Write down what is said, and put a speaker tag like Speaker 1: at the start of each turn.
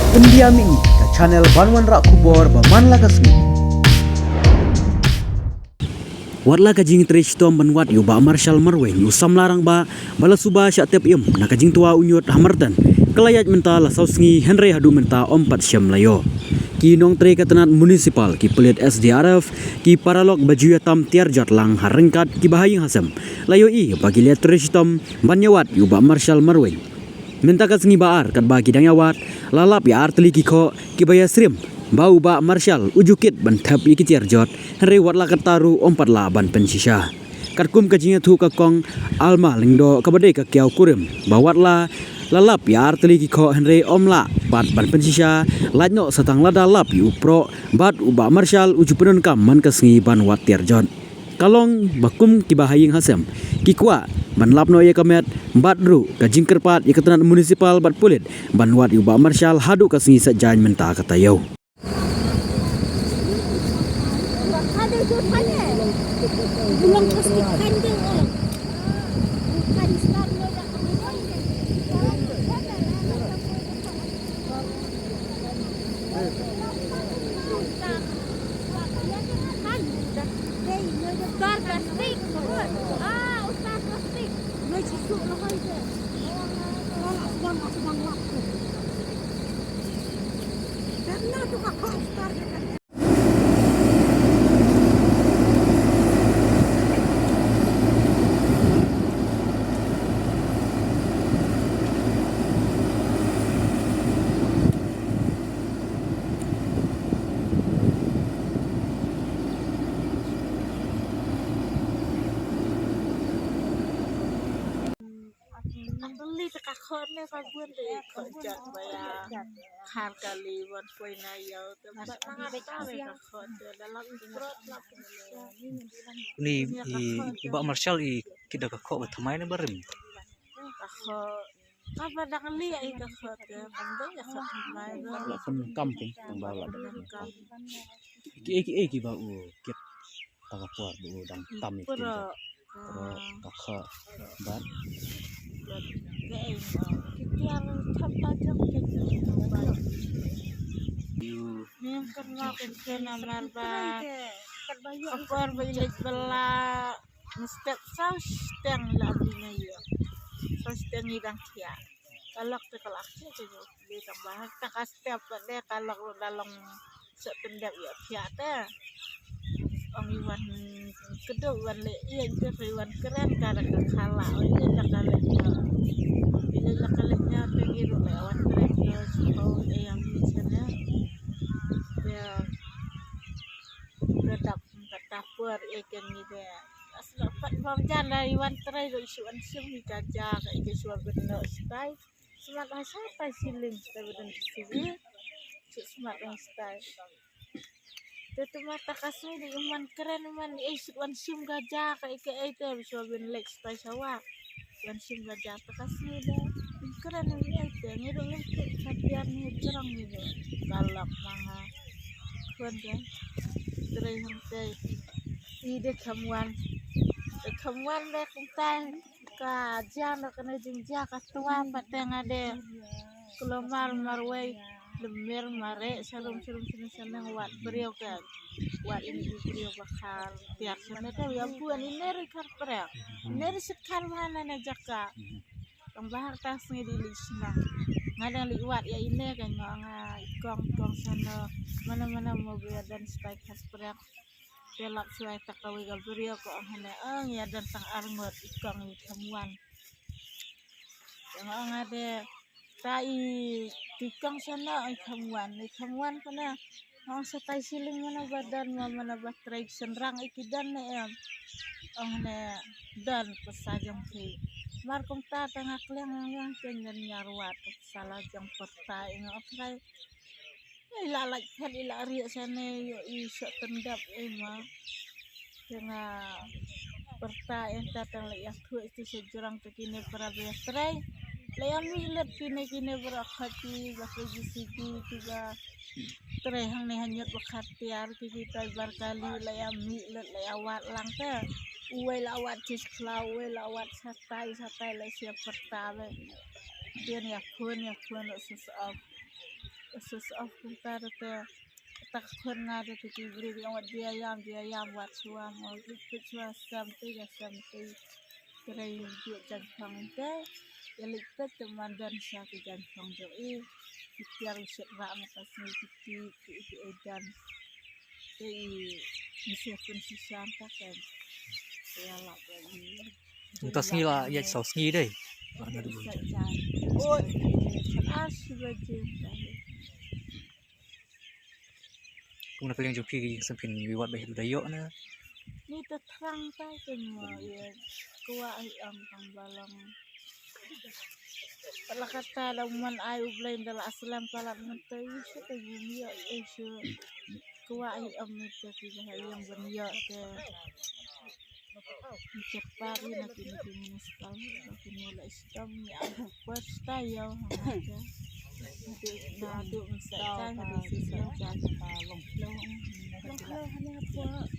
Speaker 1: Pendiam ini ke channel Banwan Rak Kubor Baman Lakasmi. Warla kajing trish tom banwat yu ba Marshal Marwen yu sam larang ba bala suba syak tiap im na kajing tua unyut hamartan kelayat menta la sausngi Henry hadu menta ompat syam layo. Ki nong tre katanat municipal ki pelit SDRF ki paralog baju yatam tiarjat lang harengkat ki bahaying hasam layo i bagi liat trish tom banyawat yu ba Marshal Marwen. Minta kat sengi baar kat bagi dang yawat lalap ya arteli ki ko ki baya srim bau ba Marshal ujukit ban thap i ki tiarjat Henry wat la kataru ompat la ban pensisha. Kat kum kajingnya thu ka kong alma lingdo kabade ka kiau kurim bawat la lalap ya arteli ki ko Henry omla bat ban pensisha lajno satang lada lap yu pro bat uba Marshal uju penun kam man ka sengi ban wat tiarjat. Kalong bakum ki bahaying hasam ki kwa ban lapno ye kamet badru ka jingkerpat ye ketenat municipal bat pulit ban wat yu ba Marshal hadu ka sengi sajan menta kata yau.
Speaker 2: Beli tekakon ni kabuan deh kerja bayar har kali buat kue nayau tempat mengapa tekakon dalam ikut lapis
Speaker 3: Ni iba Marshal kida ka ko thamai na barim
Speaker 2: tekakon apa dah kali ya tekakon ya pandai ya khamai
Speaker 1: La pun kampung tang bala ki ba u kit takapuar bu dang tam itu pro kakha ban
Speaker 2: kita tempat jam kita ni karena kena marba akor bilik bela mesti saus teng labinya ya saus teng idang kia kalau kekelaknya tu di tambah tak setiap deh kalau dalam sependap ya kia teh orang Iwan kedua Iwan le iya juga Iwan keren karena kekala ini tak kalahnya pengiru lewat keren terus kau yang di sana dia redap ketapur ikan ni dia selapat pemjan dari Iwan terai do isuan sim kaja kayak isuan benar style smart apa siling style benar sini smart style itu mata kasih di iman keren iman isuan sim kaja kayak itu bisa benar style sawah wan sim kaja kasih deh keren ini itu ngirung itu kapian ni cerang ni galak manga kan terai sampai ide kamuan deh kita kajian nak kena jengja katuan pateng ada kelomar marway lemir mare sarum seneng wat beriau kan wat ini beriau bakal tiap sana tu ya buan ini rekar beriau ini sekal mana na jaka tambah tas ni di lisna ngadang liwat ya ini kan gong sana mana mobil dan spike khas beriau telap suai takawi galburio ko hana ya dan tang arngot ikang kamuan yang ada tai tikang sana kamuan kana ang sa tai siling mana badan mana batrai senrang ikidan ne em hana dan pasajang ki mar kong ta tengah kleng yang kenyan nyarwat salah jang pertai ngotrai ilalak kan ilari sana yo iso tendap emang dengan perta yang datang yang tu itu sejurang tu kini para beastrai layang milet kini berakhati bahasa jisigi juga terehang ni hanyut bakhatiar kita barkali layang milet layang wat lang te uwe lawat ciskla uwe lawat satai lay siap perta dia ni akun sesuatu sus of kuntar te tak kon ngada te kibri yang wat dia yam wat suam o ikut sua sampai kerai ju jan phang te elik te teman dan sya ke jan phang jo tiar set ra makasih kiti edan mesti pun sisan tak kan ya lah lagi
Speaker 3: Untuk sengi lah ya sau sengi deh. Mana dulu.
Speaker 2: oh asyik baju
Speaker 3: Kung napiling jo pi sampin wiwat bahi dayo na.
Speaker 2: ni terang tak semua ya kuat ang pangbalang kalau kata lawan ayu belum dalam aslam palat mentai sudah bumi ya isu kuat ang itu tidak yang berniat ke cepat nanti municipal nanti mulai istam ya first tayo hangga nado misalkan ada sisa jangan long long hanya apa